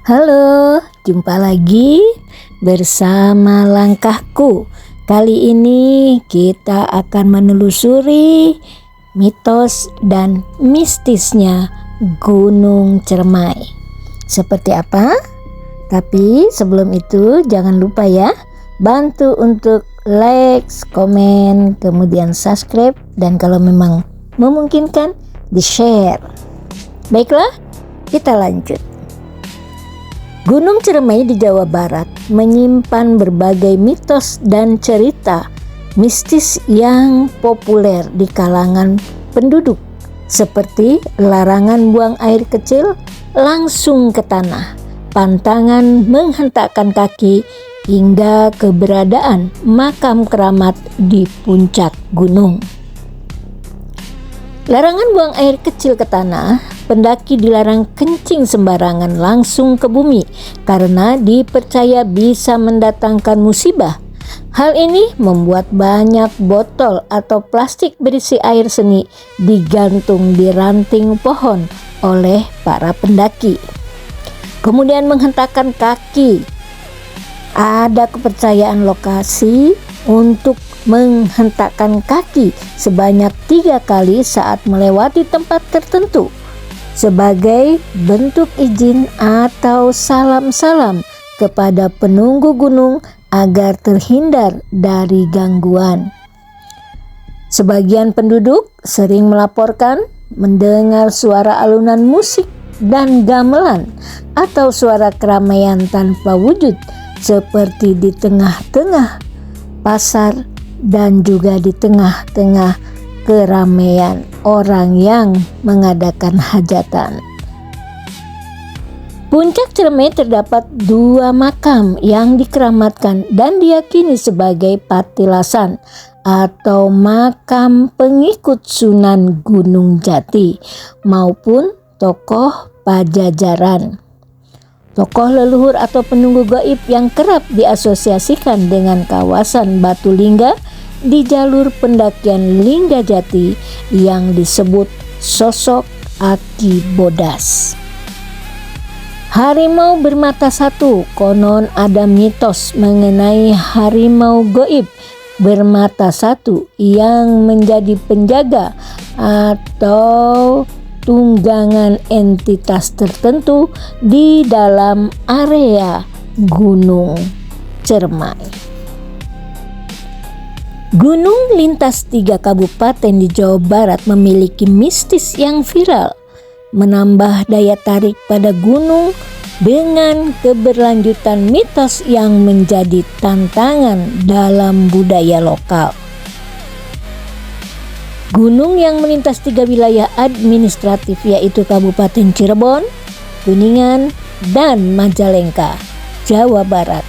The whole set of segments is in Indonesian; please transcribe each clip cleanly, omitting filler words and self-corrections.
Halo, jumpa lagi bersama Langkahku. Kali ini kita akan menelusuri mitos dan mistisnya Gunung Cermai. Seperti apa? Tapi sebelum itu jangan lupa ya, bantu untuk like, komen, kemudian subscribe, dan kalau memang memungkinkan di-share. Baiklah, kita lanjut. Gunung Cermai di Jawa Barat menyimpan berbagai mitos dan cerita mistis yang populer di kalangan penduduk, seperti larangan buang air kecil langsung ke tanah, pantangan menghentakkan kaki, hingga keberadaan makam keramat di puncak gunung. Larangan buang air kecil ke tanah, pendaki dilarang kencing sembarangan langsung ke bumi karena dipercaya bisa mendatangkan musibah. Hal ini membuat banyak botol atau plastik berisi air seni digantung di ranting pohon oleh para pendaki. Kemudian menghentakkan kaki. Ada kepercayaan lokasi untuk menghentakkan kaki sebanyak 3 kali saat melewati tempat tertentu sebagai bentuk izin atau salam-salam kepada penunggu gunung agar terhindar dari gangguan. Sebagian penduduk sering melaporkan mendengar suara alunan musik dan gamelan atau suara keramaian tanpa wujud seperti di tengah-tengah pasar dan juga di tengah-tengah keramaian orang yang mengadakan hajatan. Puncak Cermai terdapat 2 makam yang dikeramatkan dan diyakini sebagai patilasan atau makam pengikut Sunan Gunung Jati maupun tokoh Pajajaran. Tokoh leluhur atau penunggu gaib yang kerap diasosiasikan dengan kawasan Batu Lingga di jalur pendakian Lingga Jati yang disebut sosok Aki Bodas. Harimau bermata satu. Konon ada mitos mengenai harimau gaib bermata satu yang menjadi penjaga atau tunggangan entitas tertentu di dalam area Gunung Cermai. Gunung lintas 3 kabupaten di Jawa Barat memiliki mistis yang viral, menambah daya tarik pada gunung dengan keberlanjutan mitos yang menjadi tantangan dalam budaya lokal. Gunung yang melintas 3 wilayah administratif yaitu Kabupaten Cirebon, Kuningan, dan Majalengka, Jawa Barat,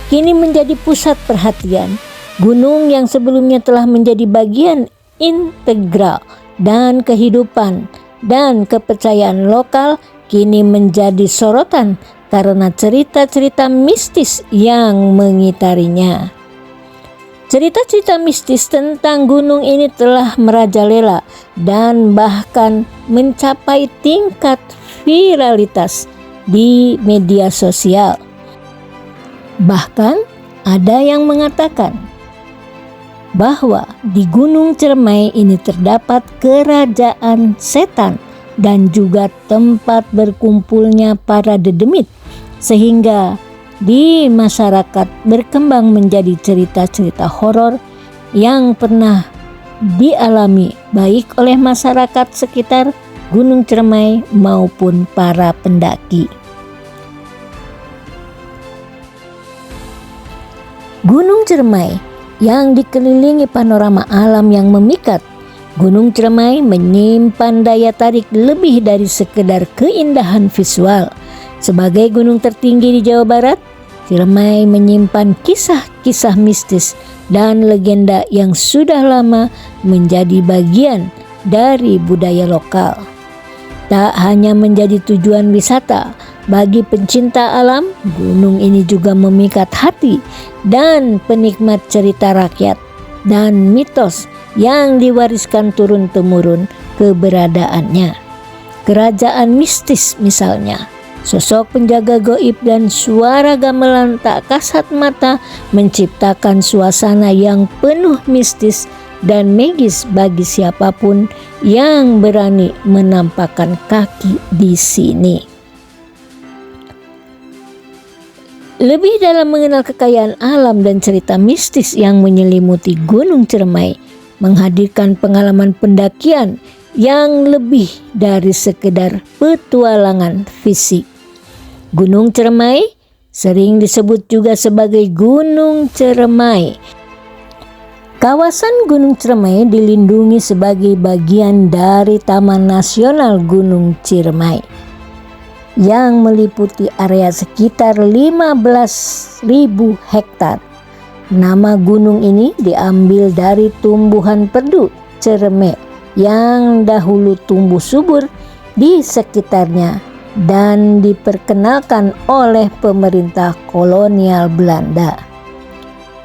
kini menjadi pusat perhatian. Gunung yang sebelumnya telah menjadi bagian integral dan kehidupan dan kepercayaan lokal kini menjadi sorotan karena cerita-cerita mistis yang mengitarinya. Cerita-cerita mistis tentang gunung ini telah merajalela dan bahkan mencapai tingkat viralitas di media sosial. Bahkan ada yang mengatakan bahwa di Gunung Cermai ini terdapat kerajaan setan dan juga tempat berkumpulnya para dedemit, sehingga di masyarakat berkembang menjadi cerita-cerita horor yang pernah dialami baik oleh masyarakat sekitar Gunung Cermai maupun para pendaki. Gunung Cermai yang dikelilingi panorama alam yang memikat, Gunung Cermai menyimpan daya tarik lebih dari sekedar keindahan visual. Sebagai gunung tertinggi di Jawa Barat, Cermai menyimpan kisah-kisah mistis dan legenda yang sudah lama menjadi bagian dari budaya lokal. Tak hanya menjadi tujuan wisata, bagi pencinta alam, gunung ini juga memikat hati dan penikmat cerita rakyat dan mitos yang diwariskan turun-temurun keberadaannya. Kerajaan mistis misalnya, Sosok penjaga gaib dan suara gamelan tak kasat mata menciptakan suasana yang penuh mistis dan magis bagi siapapun yang berani menampakkan kaki di sini. Lebih dalam mengenal kekayaan alam dan cerita mistis yang menyelimuti Gunung Ciremai, menghadirkan pengalaman pendakian yang lebih dari sekedar petualangan fisik. Gunung Ciremai sering disebut juga sebagai Gunung Ciremai. Kawasan Gunung Ciremai dilindungi sebagai bagian dari Taman Nasional Gunung Ciremai yang meliputi area sekitar 15.000 hektar. Nama gunung ini diambil dari tumbuhan perdu Ciremai yang dahulu tumbuh subur di sekitarnya dan diperkenalkan oleh pemerintah kolonial Belanda.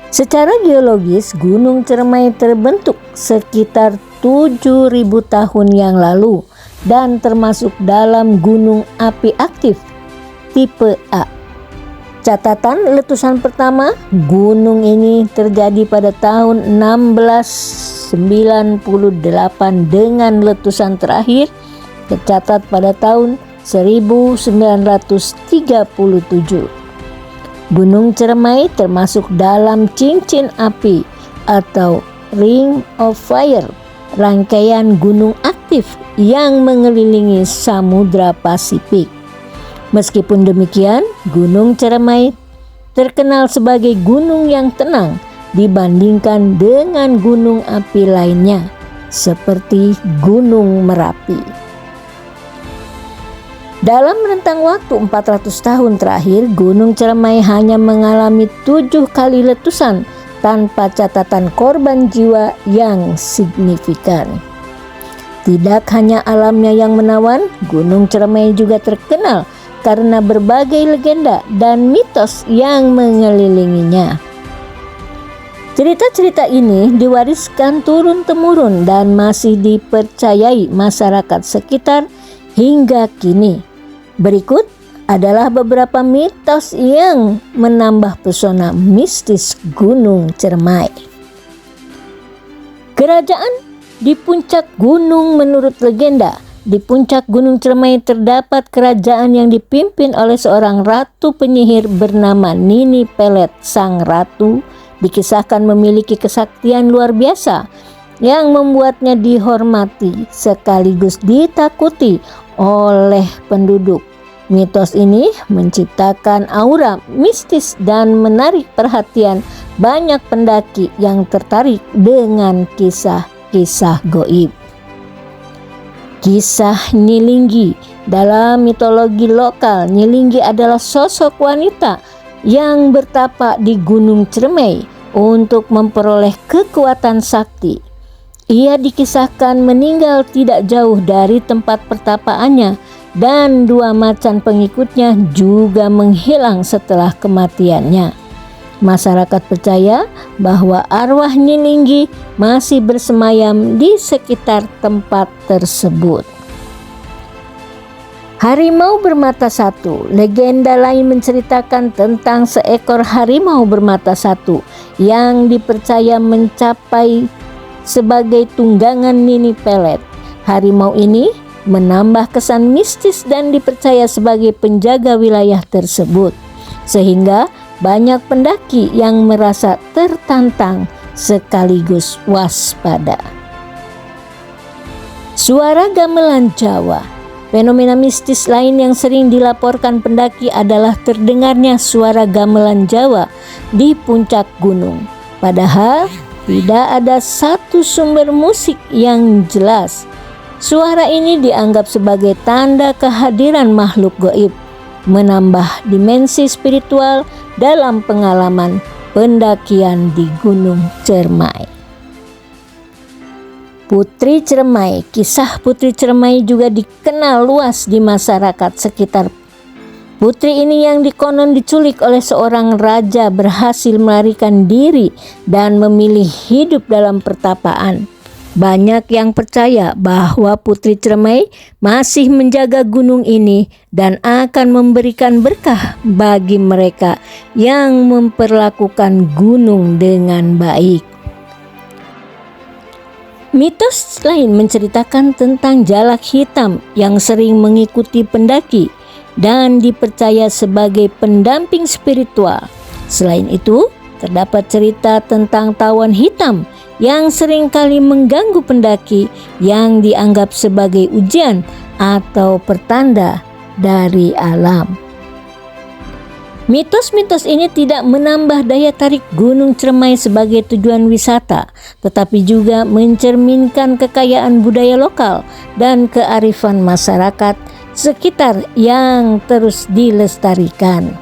Secara geologis, Gunung Ciremai terbentuk sekitar 7.000 tahun yang lalu dan termasuk dalam gunung api aktif tipe A. Catatan letusan pertama gunung ini terjadi pada tahun 1698 dengan letusan terakhir tercatat pada tahun 1937. Gunung Ciremai termasuk dalam cincin api atau Ring of Fire, rangkaian gunung aktif yang mengelilingi Samudra Pasifik. Meskipun demikian, Gunung Ciremai terkenal sebagai gunung yang tenang dibandingkan dengan gunung api lainnya seperti Gunung Merapi. Dalam rentang waktu 400 tahun terakhir, Gunung Ciremai hanya mengalami 7 kali letusan tanpa catatan korban jiwa yang signifikan. Tidak hanya alamnya yang menawan, Gunung Ciremai juga terkenal karena berbagai legenda dan mitos yang mengelilinginya. Cerita-cerita ini diwariskan turun-temurun dan masih dipercayai masyarakat sekitar hingga kini. Berikut adalah beberapa mitos yang menambah pesona mistis Gunung Ciremai. Kerajaan di puncak gunung. Menurut legenda, di puncak Gunung Ciremai terdapat kerajaan yang dipimpin oleh seorang ratu penyihir bernama Nini Pelet. Sang ratu dikisahkan memiliki kesaktian luar biasa yang membuatnya dihormati sekaligus ditakuti oleh penduduk. Mitos ini menciptakan aura mistis dan menarik perhatian banyak pendaki yang tertarik dengan kisah-kisah goib. Kisah Nyilinggi. Dalam mitologi lokal, Nyilinggi adalah sosok wanita yang bertapa di Gunung Ciremai untuk memperoleh kekuatan sakti. Ia dikisahkan meninggal tidak jauh dari tempat pertapaannya dan 2 macan pengikutnya juga menghilang setelah kematiannya. Masyarakat percaya bahwa arwah Nyilinggi masih bersemayam di sekitar tempat tersebut. Harimau bermata satu. Legenda lain menceritakan tentang seekor harimau bermata satu yang dipercaya mencapai sebagai tunggangan Nini Pelet. Harimau ini menambah kesan mistis dan dipercaya sebagai penjaga wilayah tersebut, sehingga banyak pendaki yang merasa tertantang sekaligus waspada. Suara gamelan Jawa. Fenomena mistis lain yang sering dilaporkan pendaki adalah terdengarnya suara gamelan Jawa di puncak gunung. Padahal tidak ada satu sumber musik yang jelas. Suara ini dianggap sebagai tanda kehadiran makhluk gaib, menambah dimensi spiritual dalam pengalaman pendakian di Gunung Ciremai. Putri Ciremai. Kisah Putri Ciremai juga dikenal luas di masyarakat sekitar. Putri ini yang dikonon diculik oleh seorang raja berhasil melarikan diri dan memilih hidup dalam pertapaan. Banyak yang percaya bahwa Putri Cermai masih menjaga gunung ini dan akan memberikan berkah bagi mereka yang memperlakukan gunung dengan baik. Mitos lain menceritakan tentang jalak hitam yang sering mengikuti pendaki dan dipercaya sebagai pendamping spiritual. Selain itu, terdapat cerita tentang tawon hitam yang seringkali mengganggu pendaki yang dianggap sebagai ujian atau pertanda dari alam. Mitos-mitos ini tidak menambah daya tarik Gunung Cermai sebagai tujuan wisata, tetapi juga mencerminkan kekayaan budaya lokal dan kearifan masyarakat sekitar yang terus dilestarikan.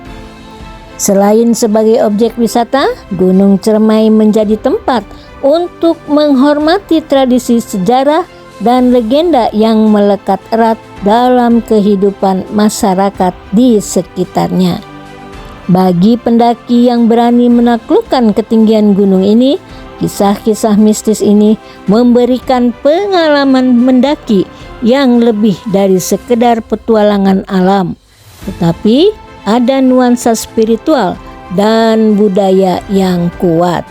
Selain sebagai objek wisata, Gunung Cermai menjadi tempat untuk menghormati tradisi sejarah dan legenda yang melekat erat dalam kehidupan masyarakat di sekitarnya. Bagi pendaki yang berani menaklukkan ketinggian gunung ini, kisah-kisah mistis ini memberikan pengalaman mendaki yang lebih dari sekedar petualangan alam, tetapi ada nuansa spiritual dan budaya yang kuat.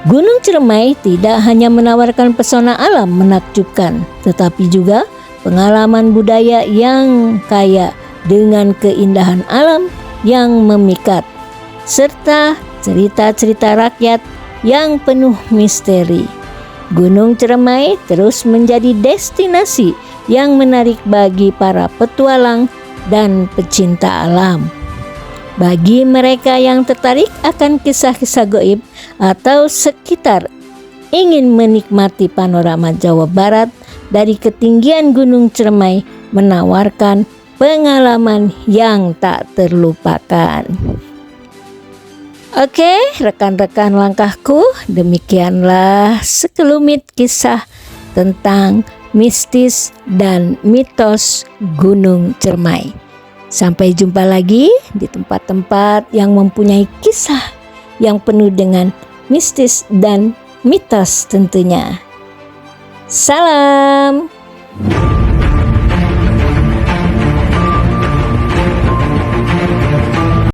Gunung Cermai tidak hanya menawarkan pesona alam menakjubkan, tetapi juga pengalaman budaya yang kaya dengan keindahan alam yang memikat, serta cerita-cerita rakyat yang penuh misteri. Gunung Cermai terus menjadi destinasi yang menarik bagi para petualang dan pecinta alam. Bagi mereka yang tertarik akan kisah-kisah gaib atau sekitar ingin menikmati panorama Jawa Barat dari ketinggian Gunung Cermai menawarkan pengalaman yang tak terlupakan. Oke, rekan-rekan langkahku, demikianlah sekelumit kisah tentang mistis dan mitos Gunung Cermai. Sampai jumpa lagi di tempat-tempat yang mempunyai kisah yang penuh dengan mistis dan mitos tentunya. Salam.